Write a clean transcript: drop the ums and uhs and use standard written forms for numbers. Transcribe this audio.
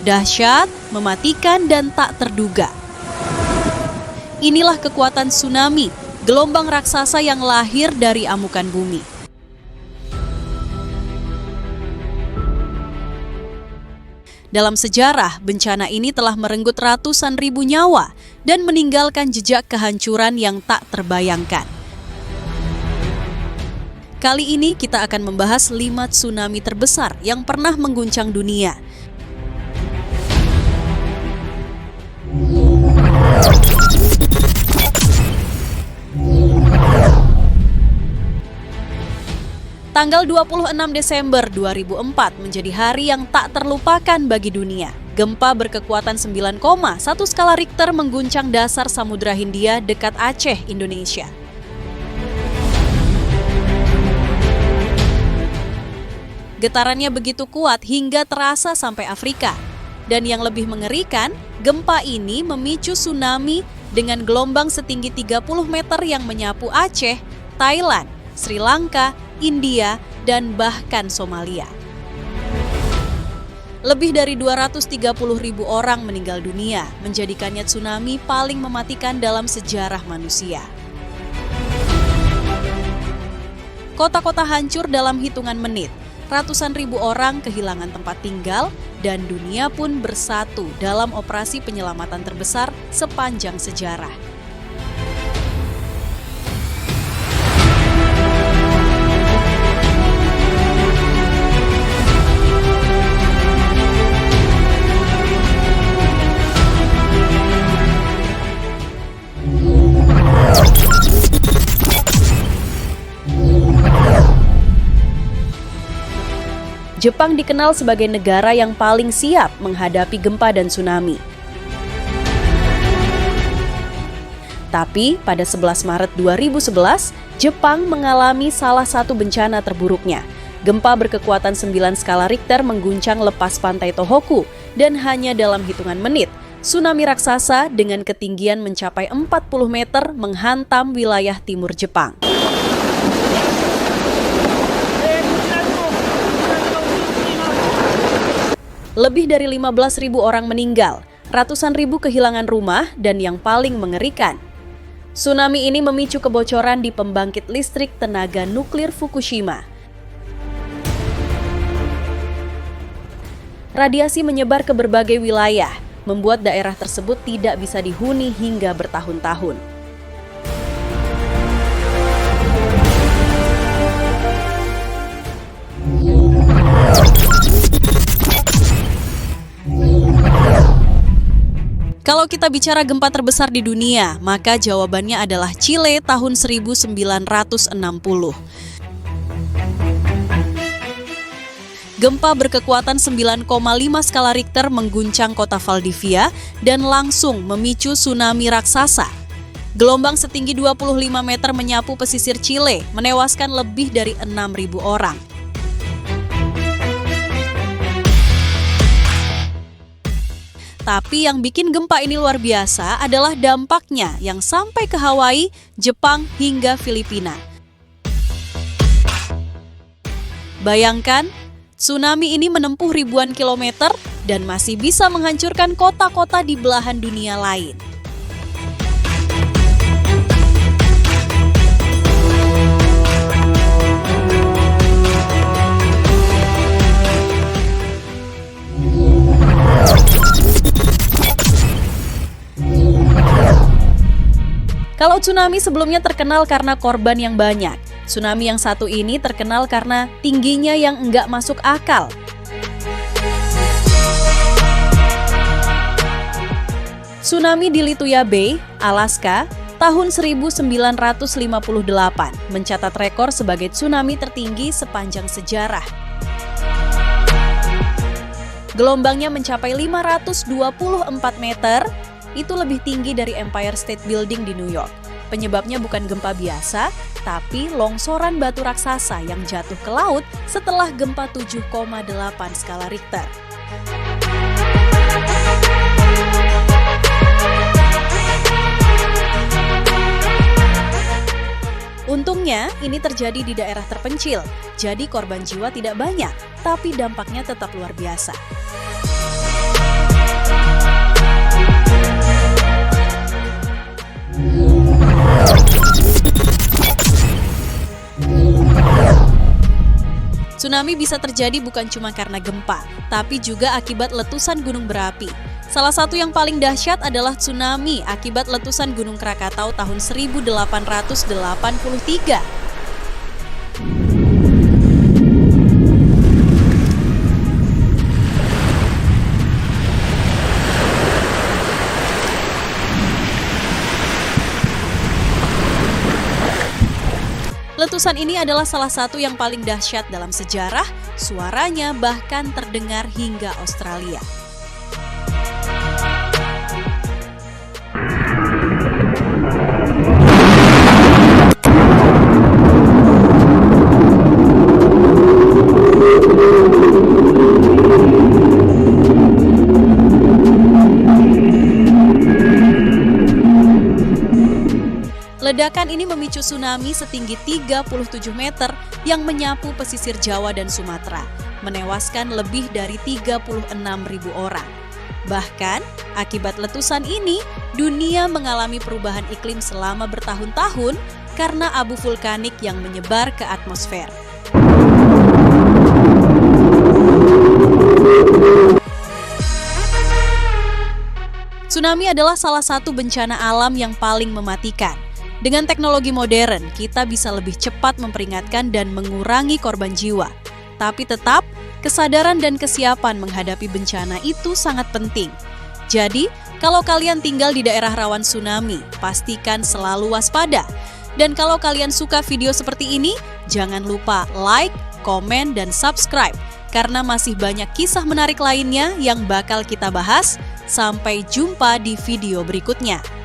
Dahsyat, mematikan, dan tak terduga. Inilah kekuatan tsunami, gelombang raksasa yang lahir dari amukan bumi. Dalam sejarah, bencana ini telah merenggut ratusan ribu nyawa dan meninggalkan jejak kehancuran yang tak terbayangkan. Kali ini kita akan membahas 5 tsunami terbesar yang pernah mengguncang dunia. Tanggal 26 Desember 2004 menjadi hari yang tak terlupakan bagi dunia. Gempa berkekuatan 9,1 skala Richter mengguncang dasar Samudra Hindia dekat Aceh, Indonesia. Getarannya begitu kuat hingga terasa sampai Afrika. Dan yang lebih mengerikan, gempa ini memicu tsunami dengan gelombang setinggi 30 meter yang menyapu Aceh, Thailand, Sri Lanka, India, dan bahkan Somalia. Lebih dari 230.000 orang meninggal dunia, menjadikannya tsunami paling mematikan dalam sejarah manusia. Kota-kota hancur dalam hitungan menit, ratusan ribu orang kehilangan tempat tinggal, dan dunia pun bersatu dalam operasi penyelamatan terbesar sepanjang sejarah. Jepang dikenal sebagai negara yang paling siap menghadapi gempa dan tsunami. Tapi pada 11 Maret 2011, Jepang mengalami salah satu bencana terburuknya. Gempa berkekuatan 9 skala Richter mengguncang lepas pantai Tohoku dan hanya dalam hitungan menit, tsunami raksasa dengan ketinggian mencapai 40 meter menghantam wilayah timur Jepang. Lebih dari 15.000 orang meninggal, ratusan ribu kehilangan rumah, dan yang paling mengerikan, tsunami ini memicu kebocoran di pembangkit listrik tenaga nuklir Fukushima. Radiasi menyebar ke berbagai wilayah, membuat daerah tersebut tidak bisa dihuni hingga bertahun-tahun. Kalau kita bicara gempa terbesar di dunia, maka jawabannya adalah Chile tahun 1960. Gempa berkekuatan 9,5 skala Richter mengguncang kota Valdivia dan langsung memicu tsunami raksasa. Gelombang setinggi 25 meter menyapu pesisir Chile, menewaskan lebih dari 6.000 orang. Tapi yang bikin gempa ini luar biasa adalah dampaknya yang sampai ke Hawaii, Jepang, hingga Filipina. Bayangkan, tsunami ini menempuh ribuan kilometer dan masih bisa menghancurkan kota-kota di belahan dunia lain. Kalau tsunami sebelumnya terkenal karena korban yang banyak, tsunami yang satu ini terkenal karena tingginya yang enggak masuk akal. Tsunami di Lituya Bay, Alaska, tahun 1958 mencatat rekor sebagai tsunami tertinggi sepanjang sejarah. Gelombangnya mencapai 524 meter, itu lebih tinggi dari Empire State Building di New York. Penyebabnya bukan gempa biasa, tapi longsoran batu raksasa yang jatuh ke laut setelah gempa 7,8 skala Richter. Untungnya, ini terjadi di daerah terpencil, jadi korban jiwa tidak banyak, tapi dampaknya tetap luar biasa. Tsunami bisa terjadi bukan cuma karena gempa, tapi juga akibat letusan gunung berapi. Salah satu yang paling dahsyat adalah tsunami akibat letusan Gunung Krakatau tahun 1883. Letusan ini adalah salah satu yang paling dahsyat dalam sejarah, suaranya bahkan terdengar hingga Australia. Ledakan ini memicu tsunami setinggi 37 meter yang menyapu pesisir Jawa dan Sumatera, menewaskan lebih dari 36.000 orang. Bahkan, akibat letusan ini, dunia mengalami perubahan iklim selama bertahun-tahun karena abu vulkanik yang menyebar ke atmosfer. Tsunami adalah salah satu bencana alam yang paling mematikan. Dengan teknologi modern, kita bisa lebih cepat memperingatkan dan mengurangi korban jiwa. Tapi tetap, kesadaran dan kesiapan menghadapi bencana itu sangat penting. Jadi, kalau kalian tinggal di daerah rawan tsunami, pastikan selalu waspada. Dan kalau kalian suka video seperti ini, jangan lupa like, komen, dan subscribe. Karena masih banyak kisah menarik lainnya yang bakal kita bahas. Sampai jumpa di video berikutnya.